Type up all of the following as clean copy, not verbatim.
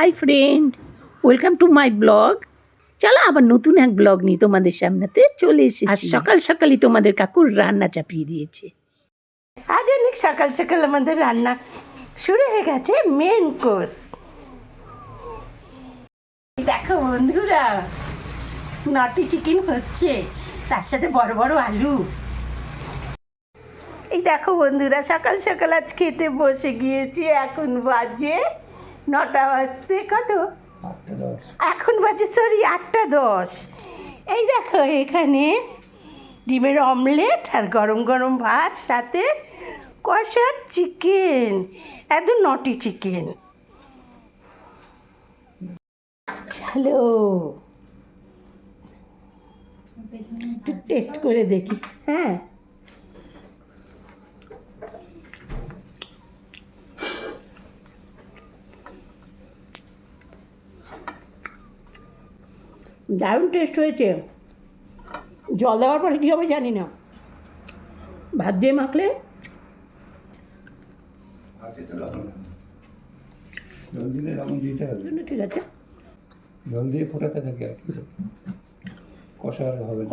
Hi friend, welcome to my blog. চলো আবার নতুন এক ব্লগ নিয়ে তোমাদের সামনেতে চলে এসেছি। আজ সকাল সকালই তোমাদের কাকুর রান্না চাপিয়ে দিয়েছে। আজ অনেক সকাল সকাল আমাদের রান্না শুরু হয়ে গেছে, মেন কোর্স। দেখো বন্ধুরা, নটি চিকেন হচ্ছে, তার সাথে বড় বড় আলু। এই দেখো বন্ধুরা, সকাল সকাল আজ খেতে বসে গিয়েছি। এখন বাজে 9টা বাজতে কত, এখন বাজে 8টা 10। এই দেখো এখানে ডিমের অমলেট আর গরম গরম ভাত, সাথে কষা চিকেন, একদম নটি চিকেন। চলো একটু টেস্ট করে দেখি। হ্যাঁ, দারুণ টেস্ট হয়েছে। জল দেওয়ার পরে কী হবে জানি না, ভাত দিয়ে মাখলে জল দিলে লবণ দিতে হবে, ঠিক আছে। জল দিয়ে ফোটাতে থাকে আর কি, কষা হবে না।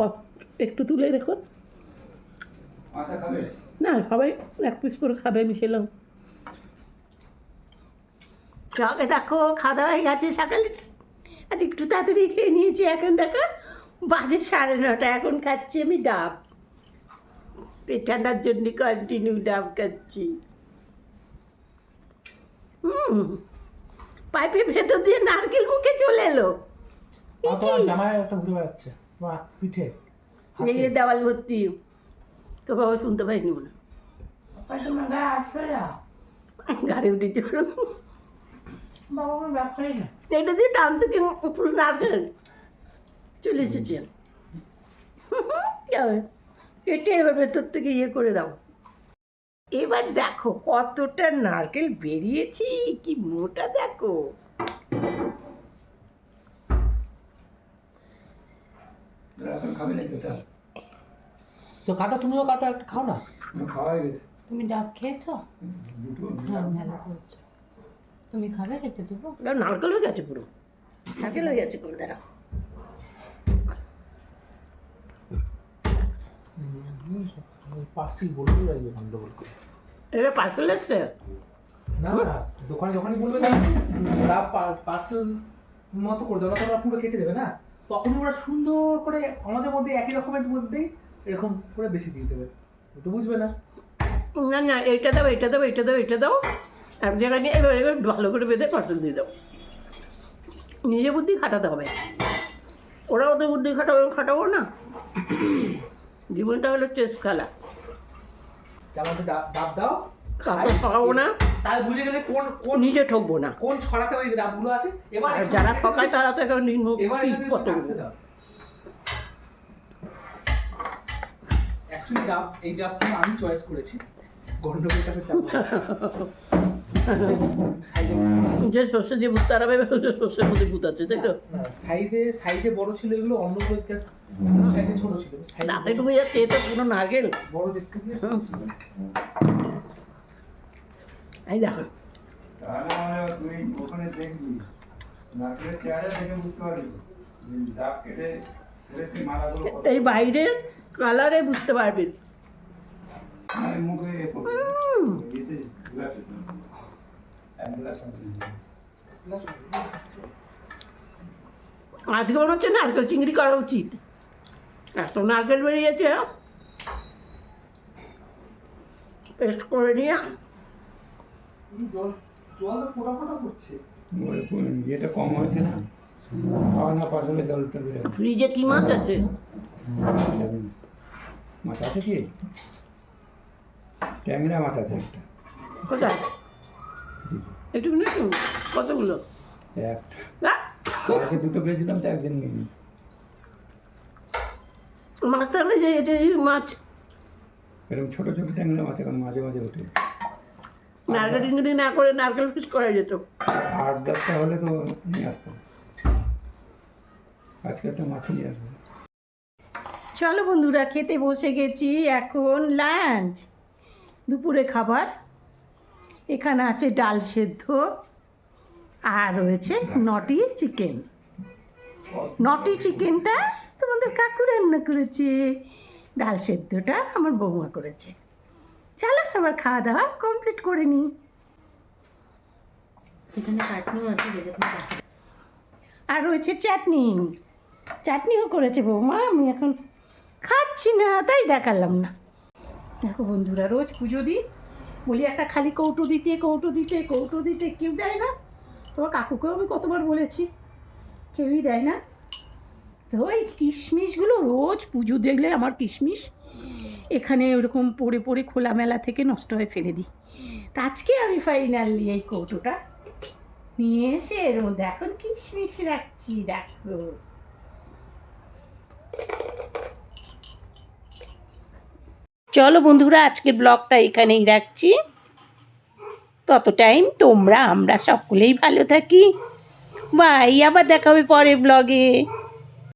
একটু তুলে রেখো আচ্ছা, খাবে না, সবাই এক পিস করে খাবে, মিশেলাম। চকে দেখো খাওয়া দাওয়া হয়ে গেছে সকালে। আজ একটু তাড়াতাড়ি খেয়ে নিয়েছি। এখন দেখো বাজে 9:30। এখন খাচ্ছি আমি ডাব, পেট ঠান্ডার জন্য কন্টিনিউ ডাব খাচ্ছি। পাইপের ভেতর দিয়ে নারকেল মুখে চলে এলো। জামাই একটা ঘুরে বেড়াচ্ছে পিঠে, এই যে দেওয়াল ভর্তি। তো বাবা শুনতে পাইনি মনে, গাড়ি উঠেছে এটা দিয়ে টানতে পুরো নারকেল চলে এসেছে। এটা এবার ভেতর থেকে ইয়ে করে দাও। এবার দেখো কতটা নারকেল বেরিয়েছি, কি মোটা দেখো। এখন খাবে না এটা, তো কাটো, তুমিও কাটো, একটা খাও না। খাওয়া হয়ে গেছে তুমি ডাব খেয়েছো? দুটো। হ্যাঁ, ভালো করেছো। তুমি খাবে, খেতে দেবো? নারকেল হয়ে গেছে, পুরো নারকেল হয়ে গেছে পুরো। দাঁড়াও, পার্সি বলতে যাইবে গন্ডগোল করে। এটা পার্সেল এসছে না না, দোকানে বলবে না, ডাব পার্সেল মতো করে দেবে, ওরা পুরো কেটে দেবে না, তখন ওরা সুন্দর করে আমাদের মধ্যে একই রকমের মধ্যেই এরকম করে বেশি দিয়ে দেবে, তো বুঝবে না। না না, এইটা দাও, এটা দাও, এটা দাও, এটা দাও, এক জায়গায় নিয়ে এবার এবার ভালো করে বেঁধে পার্সেল দিয়ে দাও। নিজে বুদ্ধি খাটাতে হবে, ওরা ওদের বুদ্ধি খাটাবো না। জীবনটা হলো চেস খেলা। আমাদের ডাব দাও, খাওয়াবো না, তাই বুঝে গেলে কোন কোন নিজে ঠকবো না। কোন ছড়াতে ওই ডাবগুলো আছে। এবার আর যারা ঠকায় তারা তো এখন এবার পতঙ্গ। অ্যাকচুয়ালি ডাব, এই ডাবটা আমি চয়েস করেছি, গন্ডগোলটাকে যে শস্য দিয়ে ভূত তারাবে, শস্যের মধ্যে ভূত আছে, তাই তো? সাইজে বড় ছিল এগুলো, অন্যগুলো সাইজে ছোট ছিল। তাতে ডুবে যাচ্ছে, এটা পুরো নারকেল। বড় দেখতে গিয়ে এই দেখো, তাহলে তুমি ওখানে দেখবি নারকেলের চেহারা দেখে বুঝতে পারবি ডাব কেটে ফেলেছি মালাগুলো। এই বাইরের কালারে বুঝতে পারবেন। আমি মুখে এতে গ্লাসে এক গ্লাস আজকে মনে হচ্ছে নারকেল চিংড়ি করা উচিত, এত নারকেল বেরিয়েছে। পেস্ট করে নিয়ে জল জল ফোটা ফোটা করছে। ইয়েটা কম হয়েছে না, খাওয়া না পারলে জলটা বেরোবে। ফ্রিজে কি মাছ আছে? মাছ আছে কি? ট্যাংরা মাছ আছে একটা। কোথায়? একটু একটু কতগুলো? একটা আগে দুটো পেয়েছিলাম তো একদিন নিয়ে নিয়েছি। মাছ থাকলে যে এটা মাছ, এরকম ছোটো ছোটো ট্যাংরা মাছ এখন মাঝে মাঝে ওঠে। নারকেল চিংড়ি না করে নারকেল পিস করা যেত। 8-10টা হলে তো নিয়ে আসতাম, আজকে একটা মাছ নিয়ে আসবো। চলো বন্ধুরা, খেতে বসে গেছি। এখন লাঞ্চ, দুপুরে খাবার। এখানে আছে ডাল সেদ্ধ, আর রয়েছে নটি চিকেন। নটি চিকেনটা তোমাদের কাকু রান্না করেছে, ডাল সেদ্ধটা আমার বৌমা করেছে। চলো আবার খাওয়া দাওয়া কমপ্লিট করে নিই। এখানে চাটনিও আছে যেটা তুমি কাটতে আর রয়েছে চাটনি, চাটনিও করেছে বৌমা। আমি এখন খাচ্ছি না তাই দেখালাম না। দেখো বন্ধুরা, রোজ পুজো দিই, বলি একটা খালি কৌটো দিতে কৌটো দিতে কৌটো দিতে, কেউ দেয় না। তোমার কাকুকেও আমি কতবার বলেছি, কেউই দেয় না। তো ওই কিশমিশগুলো রোজ পুজো দেখলে আমার কিশমিশ এখানে ওরকম পড়ে পড়ে খোলামেলা থেকে নষ্ট হয়ে ফেলে দিই। তা আজকে আমি ফাইনালি এই কৌটোটা নিয়ে এসে এর মধ্যে এখন কিশমিশ রাখছি। দেখো চলো বন্ধুরা, আজকের ব্লগটা এখানেই রাখছি। তত টাইম তোমরা আমরা সকলেই ভালো থাকি। বাই, আবার দেখা হবে পরের ব্লগে।